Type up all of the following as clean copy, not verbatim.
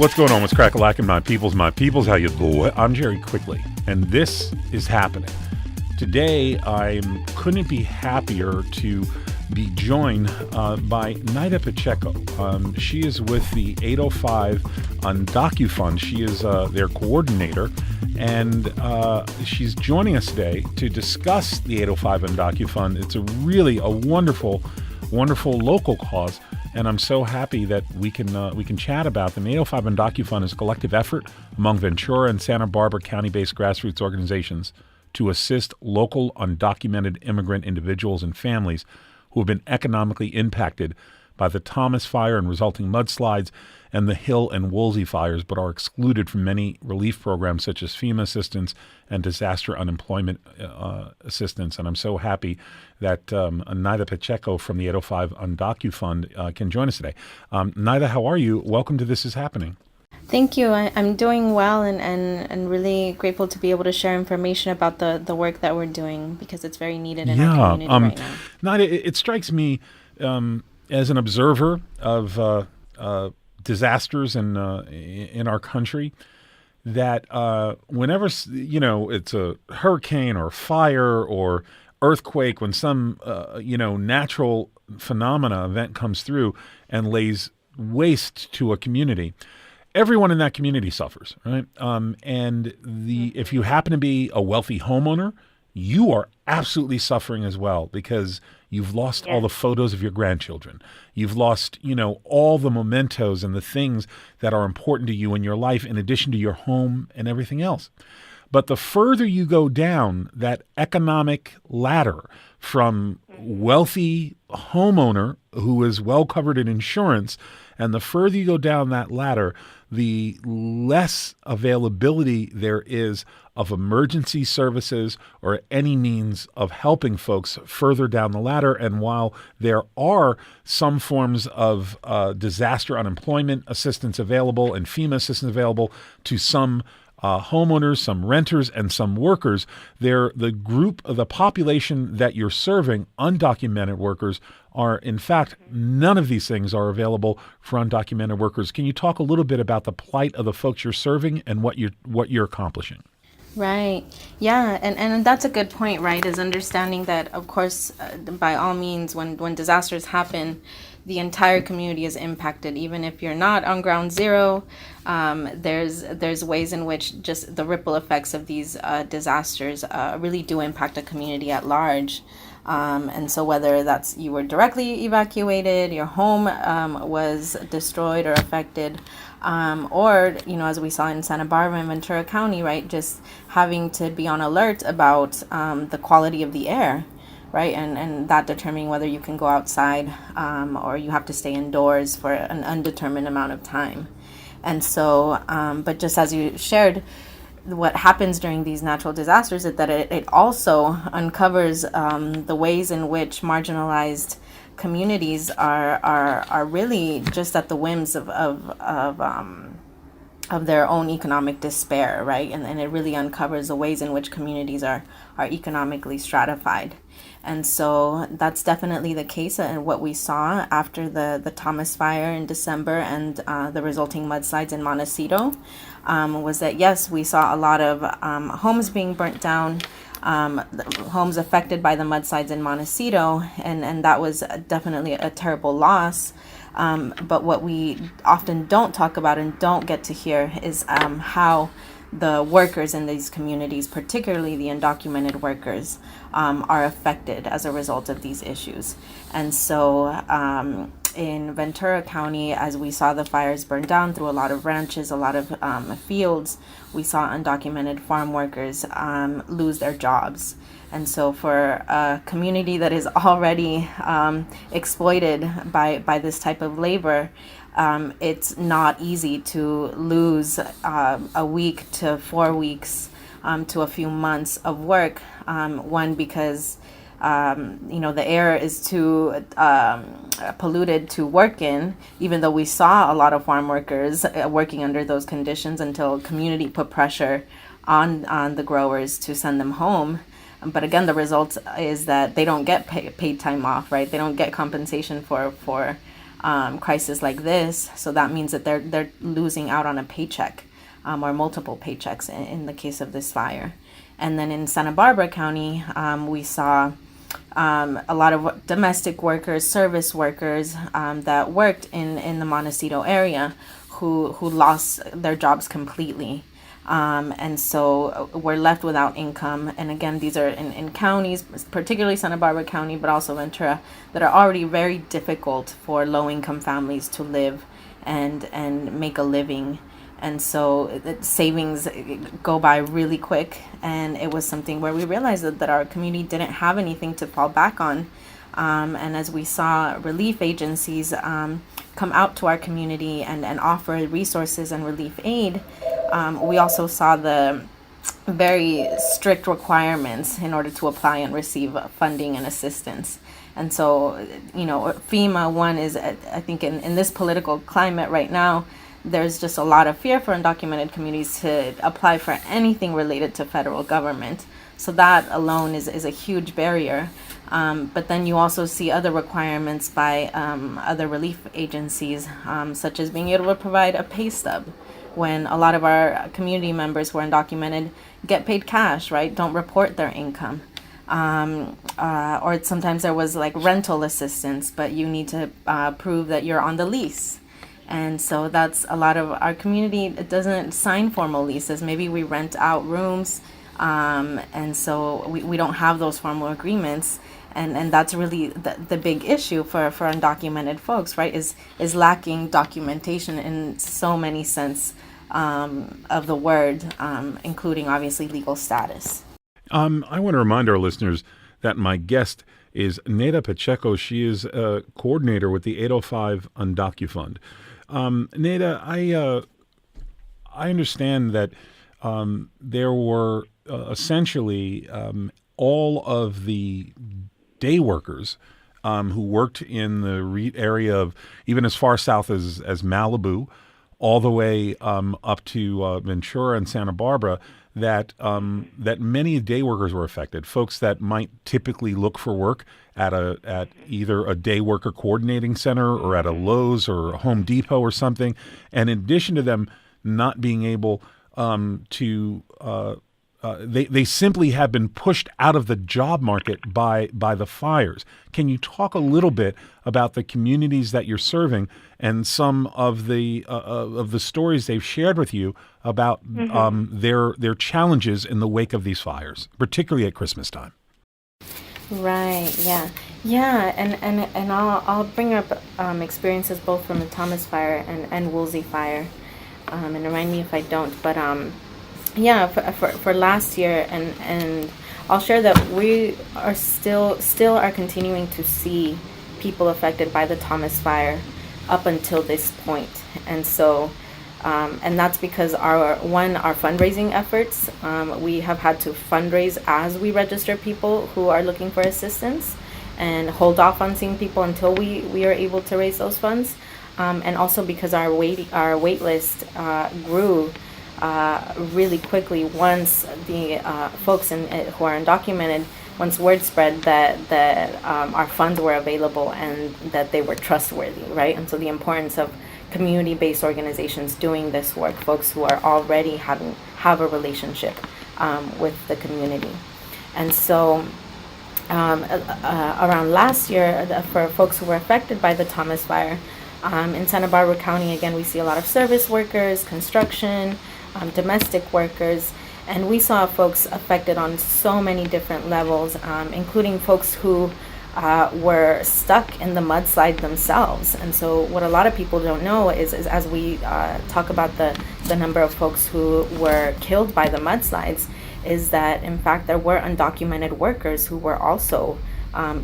What's going on? What's crack-a-lackin', my peoples? How you doing? I'm Jerry Quigley, and this is happening. Today, I couldn't be happier to be joined by Naida Pacheco. She is with the 805 UndocuFund. She is their coordinator, and she's joining us today to discuss the 805 UndocuFund. It's really a wonderful local cause, and I'm so happy that we can chat about them. The 805 UndocuFund is a collective effort among Ventura and Santa Barbara County-based grassroots organizations to assist local undocumented immigrant individuals and families who have been economically impacted by the Thomas Fire and resulting mudslides and the Hill and Woolsey fires, but are excluded from many relief programs such as FEMA assistance and disaster unemployment assistance. And I'm so happy that Naida Pacheco from the 805 UndocuFund can join us today. Naida, how are you? Welcome to This Is Happening. Thank you. I'm doing well and really grateful to be able to share information about the work that we're doing because it's very needed in our community right now. Naida, it strikes me as an observer of disasters in our country that whenever it's a hurricane or fire or earthquake, when some natural event comes through and lays waste to a community, everyone in that community suffers, right? If you happen to be a wealthy homeowner, you are absolutely suffering as well because you've lost all the photos of your grandchildren. You've lost, all the mementos and the things that are important to you in your life in addition to your home and everything else. But the further you go down that economic ladder from wealthy homeowner who is well covered in insurance, and the further you go down that ladder, the less availability there is of emergency services or any means of helping folks further down the ladder. And while there are some forms of disaster unemployment assistance available and FEMA assistance available to some homeowners, some renters, and some workers, the population that you're serving, undocumented workers, are in fact, none of these things are available for undocumented workers. Can you talk a little bit about the plight of the folks you're serving and what you're accomplishing? Right. Yeah. And that's a good point, right? Is understanding that, of course, by all means, when disasters happen, the entire community is impacted. Even if you're not on ground zero, there's ways in which just the ripple effects of these disasters really do impact a community at large. And so whether that's you were directly evacuated, your home was destroyed or affected, or, as we saw in Santa Barbara and Ventura County, right, just having to be on alert about the quality of the air, right, and that determining whether you can go outside or you have to stay indoors for an undetermined amount of time. And so, but just as you shared, what happens during these natural disasters is that it also uncovers the ways in which marginalized communities are really just at the whims of their own economic despair, right? And it really uncovers the ways in which communities are economically stratified. And so that's definitely the case. And what we saw after the Thomas Fire in December and the resulting mudslides in Montecito was that, yes, we saw a lot of homes being burnt down, homes affected by the mudslides in Montecito, and that was definitely a terrible loss. But what we often don't talk about and don't get to hear is how the workers in these communities, particularly the undocumented workers, are affected as a result of these issues. And so in Ventura County, as we saw the fires burn down through a lot of ranches, a lot of fields, we saw undocumented farm workers lose their jobs. And so for a community that is already exploited by this type of labor, it's not easy to lose a week to 4 weeks to a few months of work. One, because the air is too polluted to work in, even though we saw a lot of farm workers working under those conditions until community put pressure on the growers to send them home. But again, the result is that they don't get paid time off, right? They don't get compensation for crisis like this. So that means that they're losing out on a paycheck, or multiple paychecks in the case of this fire. And then in Santa Barbara County, we saw a lot of domestic workers, service workers that worked in the Montecito area who lost their jobs completely. And so we're left without income. And again, these are in counties, particularly Santa Barbara County, but also Ventura, that are already very difficult for low-income families to live and make a living. And so savings go by really quick. And it was something where we realized that our community didn't have anything to fall back on. And as we saw relief agencies come out to our community and offer resources and relief aid, we also saw the very strict requirements in order to apply and receive funding and assistance. And so, FEMA, one is, I think in this political climate right now, there's just a lot of fear for undocumented communities to apply for anything related to federal government. So that alone is a huge barrier. But then you also see other requirements by other relief agencies, such as being able to provide a pay stub, when a lot of our community members who are undocumented get paid cash, right? Don't report their income. Or sometimes there was like rental assistance, but you need to prove that you're on the lease. And so that's a lot of our community. It doesn't sign formal leases. Maybe we rent out rooms. And so we don't have those formal agreements. And that's really the big issue for undocumented folks, right? Is lacking documentation in so many sense of the word, including obviously legal status. I want to remind our listeners that my guest is Neda Pacheco. She is a coordinator with the 805 UndocuFund. Neda, I understand that there were essentially all of the day workers who worked in the area of even as far south as Malibu, all the way up to Ventura and Santa Barbara, that many day workers were affected. Folks that might typically look for work at either a day worker coordinating center or at a Lowe's or a Home Depot or something, and in addition to them not being able they simply have been pushed out of the job market by the fires. Can you talk a little bit about the communities that you're serving and some of the stories they've shared with you about their challenges in the wake of these fires, particularly at Christmas time? Right. Yeah. And I'll bring up experiences both from the Thomas Fire and Woolsey Fire, and remind me if I don't. But yeah, for last year, and I'll share that we are still are continuing to see people affected by the Thomas Fire up until this point. And so and that's because our fundraising efforts, we have had to fundraise as we register people who are looking for assistance and hold off on seeing people until we are able to raise those funds, and also because our wait list grew really quickly once the folks who are undocumented, once word spread that our funds were available and that they were trustworthy, right? And so the importance of community-based organizations doing this work, folks who are already have a relationship with the community. And so around last year, for folks who were affected by the Thomas Fire, in Santa Barbara County, again, we see a lot of service workers, construction, domestic workers, and we saw folks affected on so many different levels, including folks who were stuck in the mudslide themselves. And so what a lot of people don't know is as we talk about the number of folks who were killed by the mudslides, is that in fact there were undocumented workers who were also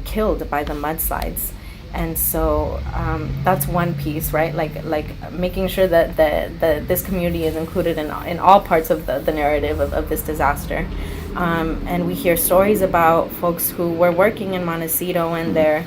killed by the mudslides. And so that's one piece, right? Like making sure that this community is included in all parts of the narrative of this disaster. And we hear stories about folks who were working in Montecito and the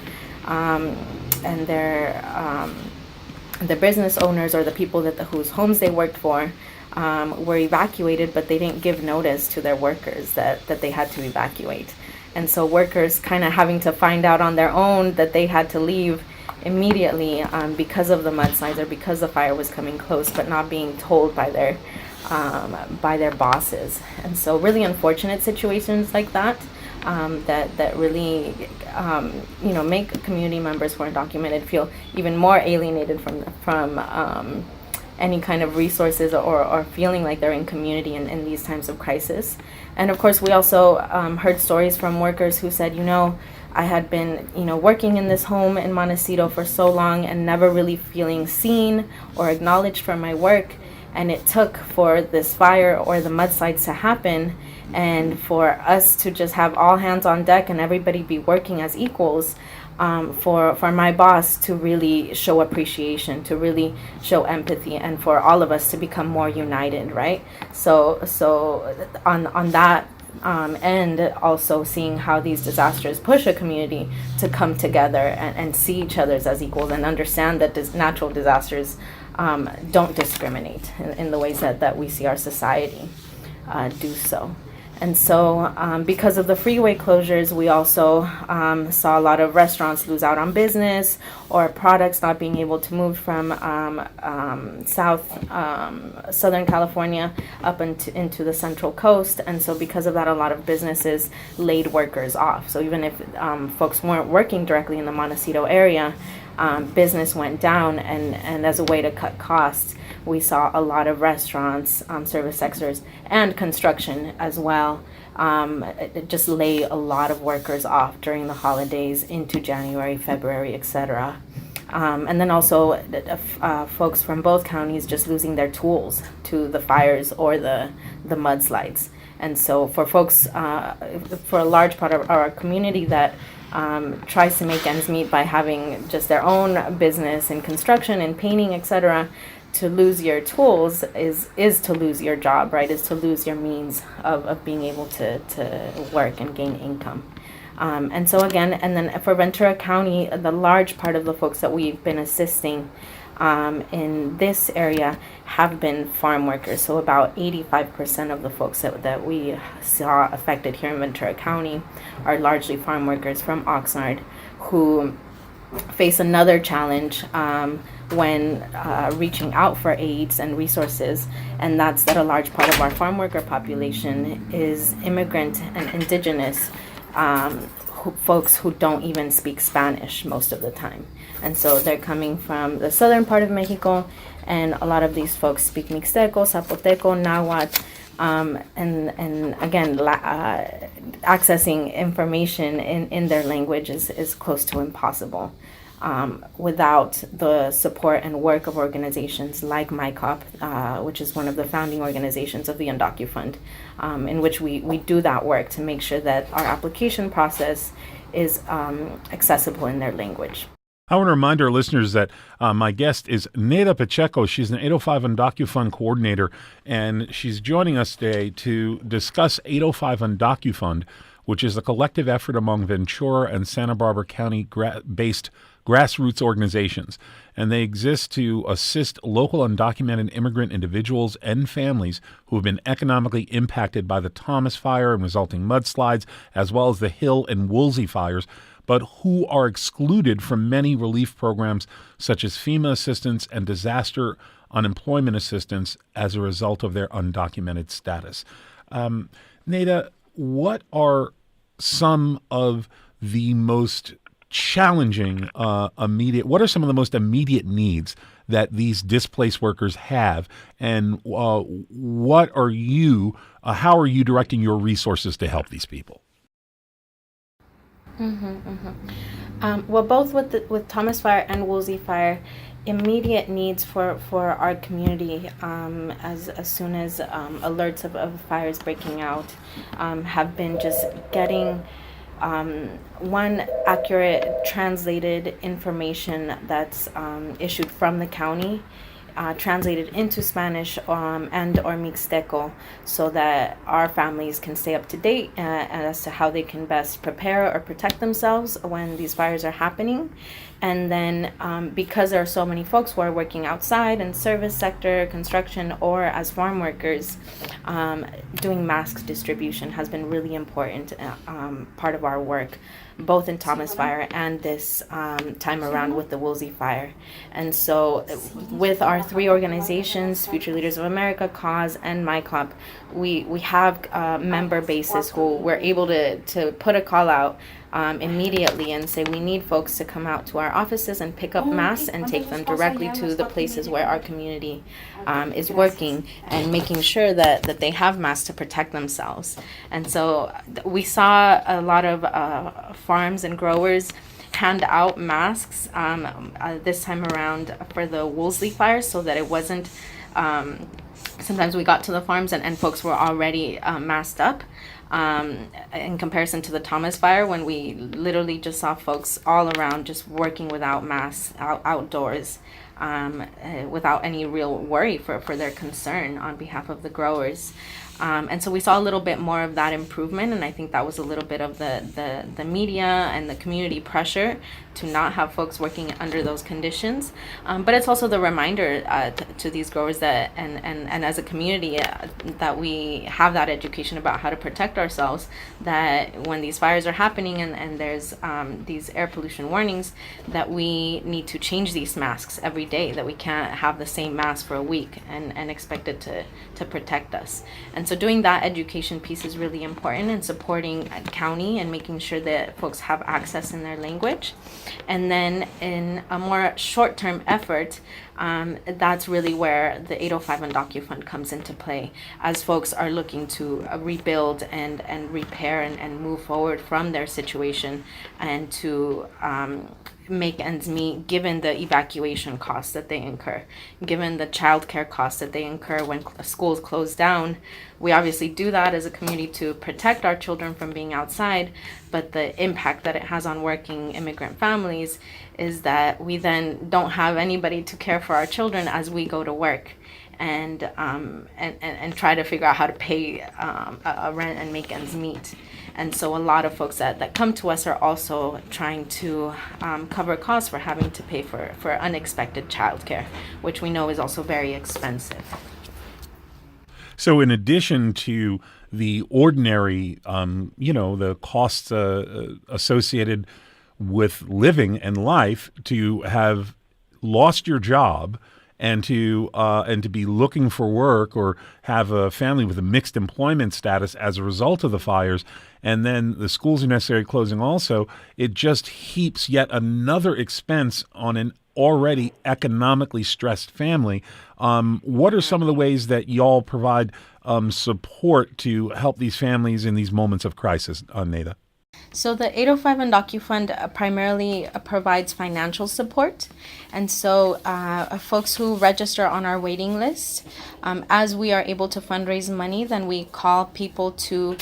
business owners or the people whose homes they worked for were evacuated, but they didn't give notice to their workers that they had to evacuate. And so workers kind of having to find out on their own that they had to leave immediately because of the mudslides or because the fire was coming close, but not being told by their bosses. And so really unfortunate situations like that that really make community members who are undocumented feel even more alienated from any kind of resources or feeling like they're in community in these times of crisis. And of course, we also heard stories from workers who said, I had been, working in this home in Montecito for so long and never really feeling seen or acknowledged for my work. And it took for this fire or the mudslides to happen and for us to just have all hands on deck and everybody be working as equals, for my boss to really show appreciation, to really show empathy, and for all of us to become more united, right? So on that and also seeing how these disasters push a community to come together and see each other as equals and understand that natural disasters don't discriminate in the ways that we see our society do so. And so because of the freeway closures, we also saw a lot of restaurants lose out on business or products not being able to move from Southern California up into the Central Coast. And so because of that, a lot of businesses laid workers off. So even if folks weren't working directly in the Montecito area, business went down, and as a way to cut costs, we saw a lot of restaurants, service sectors, and construction as well just lay a lot of workers off during the holidays into January, February, etc. And then also folks from both counties just losing their tools to the fires or the mudslides. And so for folks, for a large part of our community that tries to make ends meet by having just their own business in construction and painting, etc., to lose your tools is to lose your job, right? Is to lose your means of being able to work and gain income. And so again, and then for Ventura County, the large part of the folks that we've been assisting in this area have been farm workers. So about 85% of the folks that we saw affected here in Ventura County are largely farm workers from Oxnard who face another challenge when reaching out for aids and resources, and that's that a large part of our farm worker population is immigrant and indigenous folks who don't even speak Spanish most of the time. And so they're coming from the southern part of Mexico, and a lot of these folks speak Mixteco, Zapoteco, Nahuatl, and again, accessing information in their language is close to impossible. Without the support and work of organizations like MyCop, which is one of the founding organizations of the UndocuFund, in which we do that work to make sure that our application process is accessible in their language. I want to remind our listeners that my guest is Neida Pacheco. She's an 805 UndocuFund coordinator, and she's joining us today to discuss 805 UndocuFund, which is a collective effort among Ventura and Santa Barbara County-based grassroots organizations, and they exist to assist local undocumented immigrant individuals and families who have been economically impacted by the Thomas Fire and resulting mudslides, as well as the Hill and Woolsey fires, but who are excluded from many relief programs such as FEMA assistance and disaster unemployment assistance as a result of their undocumented status. Neida, what are some of the most challenging what are some of the most immediate needs that these displaced workers have, and how are you directing your resources to help these people? Well, both with Thomas Fire and Woolsey Fire, immediate needs for our community as soon as alerts of fires breaking out have been just getting one, accurate translated information that's issued from the county, translated into Spanish and or Mixteco, so that our families can stay up to date as to how they can best prepare or protect themselves when these fires are happening. And then because there are so many folks who are working outside in service sector, construction, or as farm workers, doing mask distribution has been really important part of our work, both in Thomas Fire and this time around with the Woolsey Fire. And so with our three organizations, Future Leaders of America, CAUSE, and MyCOP, we have member bases who we're able to put a call out immediately and say we need folks to come out to our offices and pick up masks and take them directly to the places where our community is working and making sure that they have masks to protect themselves. And so we saw a lot of farms and growers hand out masks this time around for the Woolsey Fire, so that it wasn't sometimes we got to the farms and folks were already masked up. In comparison to the Thomas Fire, when we literally just saw folks all around just working without masks outdoors, without any real worry for their concern on behalf of the growers. And so we saw a little bit more of that improvement, and I think that was a little bit of the media and the community pressure to not have folks working under those conditions. But it's also the reminder to these growers that, and as a community, that we have that education about how to protect ourselves, that when these fires are happening and there's these air pollution warnings, that we need to change these masks every day, that we can't have the same mask for a week and expect it to protect us. And so doing that education piece is really important, and supporting county and making sure that folks have access in their language. And then in a more short-term effort, that's really where the 805 and DocuFund comes into play, as folks are looking to rebuild and repair and move forward from their situation, and to make ends meet given the evacuation costs that they incur, given the childcare costs that they incur when schools close down. We obviously do that as a community to protect our children from being outside, but the impact that it has on working immigrant families is that we then don't have anybody to care for our children as we go to work and try to figure out how to pay a rent and make ends meet. And so a lot of folks that come to us are also trying to cover costs for having to pay for unexpected childcare, which we know is also very expensive. So in addition to the ordinary, the costs associated with living and life, to have lost your job and to be looking for work, or have a family with a mixed employment status as a result of the fires, and then the schools are necessarily closing also, it just heaps yet another expense on an already economically stressed family. What are some of the ways that y'all provide support to help these families in these moments of crisis, Neda? So the 805 and DocuFund primarily provides financial support. And so folks who register on our waiting list, as we are able to fundraise money, then we call people to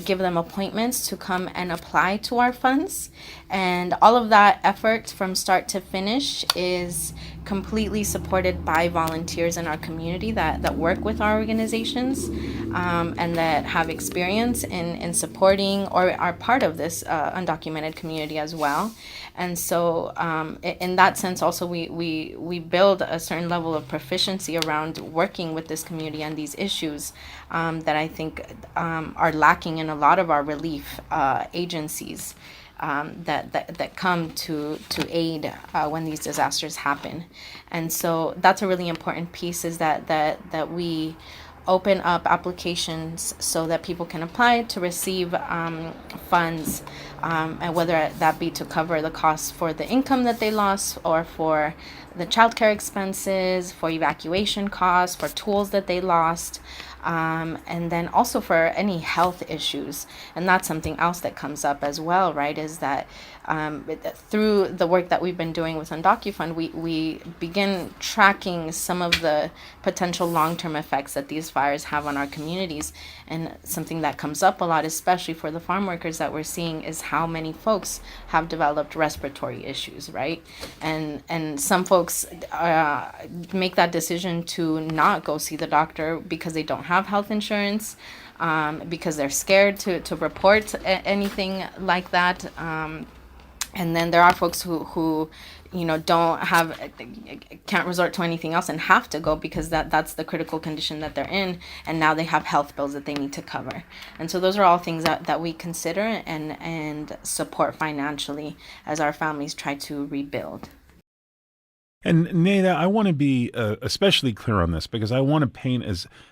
give them appointments to come and apply to our funds. And all of that effort from start to finish is completely supported by volunteers in our community that work with our organizations and that have experience in supporting or are part of this undocumented community as well. And so in that sense also we build a certain level of proficiency around working with this community and these issues that I think are lacking in a lot of our relief agencies that come to aid when these disasters happen. And so that's a really important piece, is that we open up applications so that people can apply to receive funds, and whether that be to cover the costs for the income that they lost, or for the childcare expenses, for evacuation costs, for tools that they lost, and then also for any health issues. And that's something else that comes up as well, right, is that through the work that we've been doing with DocuFund, we begin tracking some of the potential long-term effects that these fires have on our communities. And something that comes up a lot, especially for the farm workers that we're seeing, is how many folks have developed respiratory issues, right? And some folks make that decision to not go see the doctor because they don't have health insurance, because they're scared to report anything like that. And then there are folks who don't have, can't resort to anything else and have to go because that's the critical condition that they're in, and now they have health bills that they need to cover. And so those are all things that we consider and support financially as our families try to rebuild. And Neda, I want to be especially clear on this because I want to paint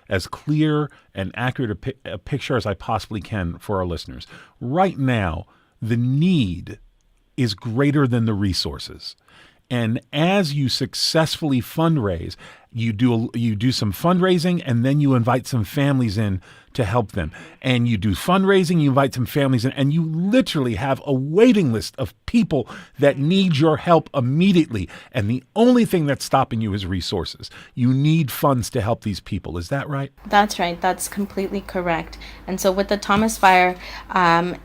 as clear and accurate a picture as I possibly can for our listeners. Right now, the need is greater than the resources. And as you successfully fundraise, you do some fundraising, and then you invite some families in to help them. And you do fundraising, you invite some families in, and you literally have a waiting list of people that need your help immediately. And the only thing that's stopping you is resources. You need funds to help these people. Is that right? That's right. That's completely correct. And so with the Thomas Fire,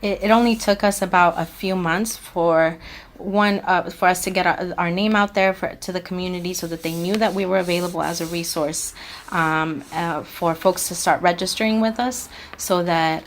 it only took us about a few months for us to get our name out there to the community so that they knew that we were available as a resource, for folks to start registering with us, so that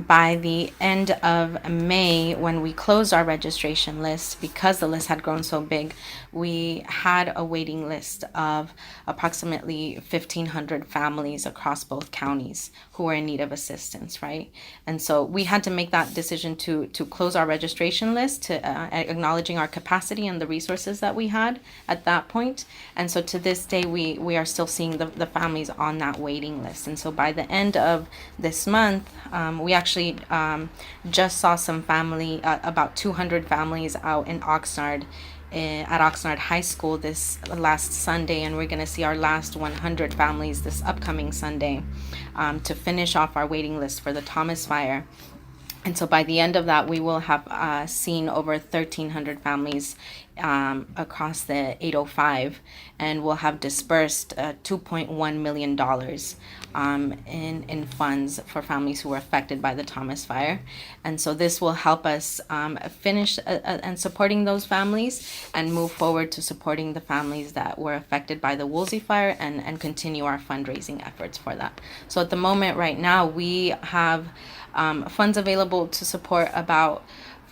by the end of May, when we closed our registration list, because the list had grown so big, we had a waiting list of approximately 1,500 families across both counties who were in need of assistance, right? And so we had to make that decision to close our registration list, to acknowledging our capacity and the resources that we had at that point. And so to this day, we are still seeing the families on that waiting list. And so by the end of this month, we actually just saw some family, about 200 families out in Oxnard, at Oxnard High School this last Sunday, and we're going to see our last 100 families this upcoming Sunday, to finish off our waiting list for the Thomas Fire. And so by the end of that, we will have seen over 1,300 families across the 805, and we'll have dispersed $2.1 million in funds for families who were affected by the Thomas Fire. And so this will help us finish and supporting those families and move forward to supporting the families that were affected by the Woolsey Fire, and continue our fundraising efforts for that. So at the moment right now, we have funds available to support about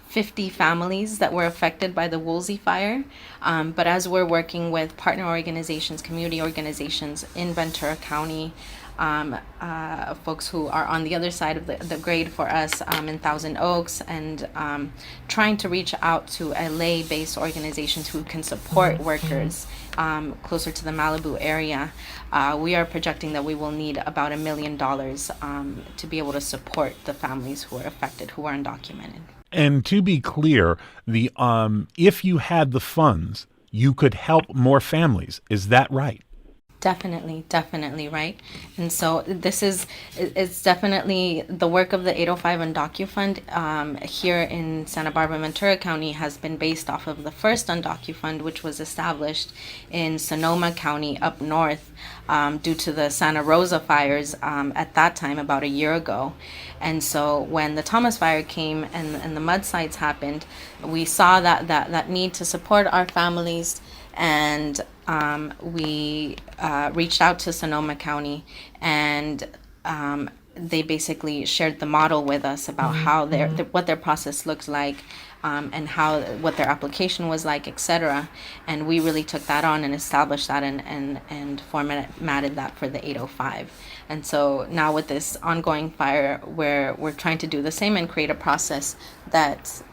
50 families that were affected by the Woolsey Fire. But as we're working with partner organizations, community organizations in Ventura County, folks who are on the other side of the grade for us, in Thousand Oaks, and trying to reach out to LA-based organizations who can support workers closer to the Malibu area, we are projecting that we will need about $1 million to be able to support the families who are affected, who are undocumented. And to be clear, the if you had the funds, you could help more families. Is that right? Definitely, right? And so it's definitely the work of the 805 UndocuFund here in Santa Barbara, Ventura County, has been based off of the first UndocuFund, which was established in Sonoma County up north, due to the Santa Rosa fires at that time, about a year ago. And so when the Thomas Fire came and the mudslides happened, we saw that need to support our families, and we reached out to Sonoma County, and they basically shared the model with us about how what their process looks like, and what their application was like, etc. And we really took that on and established that and formatted that for the 805. And so now with this ongoing fire, we're trying to do the same and create a process that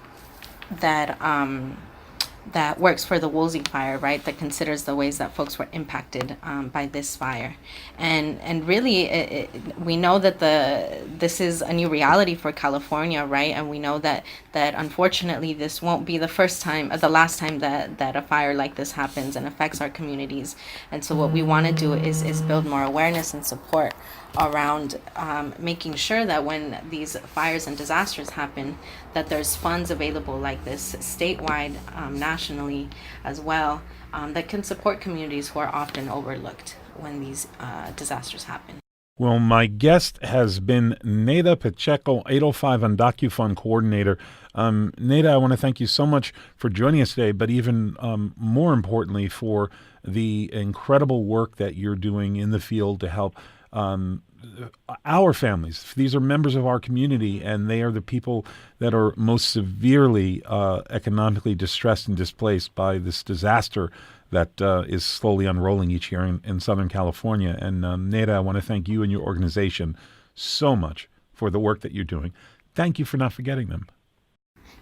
works for the Woolsey Fire, right? That considers the ways that folks were impacted by this fire, and really, we know that this is a new reality for California, right? And we know that unfortunately this won't be the last time that a fire like this happens and affects our communities. And so what we want to do is build more awareness and support around making sure that when these fires and disasters happen, that there's funds available like this statewide, nationally as well, that can support communities who are often overlooked when these disasters happen. Well, my guest has been Neda Pacheco, 805 Undocu coordinator. Neda, I want to thank you so much for joining us today, but even more importantly, for the incredible work that you're doing in the field to help our families. These are members of our community, and they are the people that are most severely economically distressed and displaced by this disaster that is slowly unrolling each year in Southern California. And Neda, I want to thank you and your organization so much for the work that you're doing. Thank you for not forgetting them.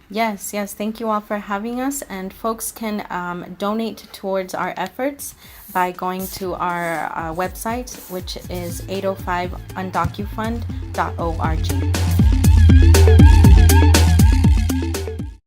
Yes, yes. Thank you all for having us. And folks can donate towards our efforts by going to our website, which is 805undocufund.org.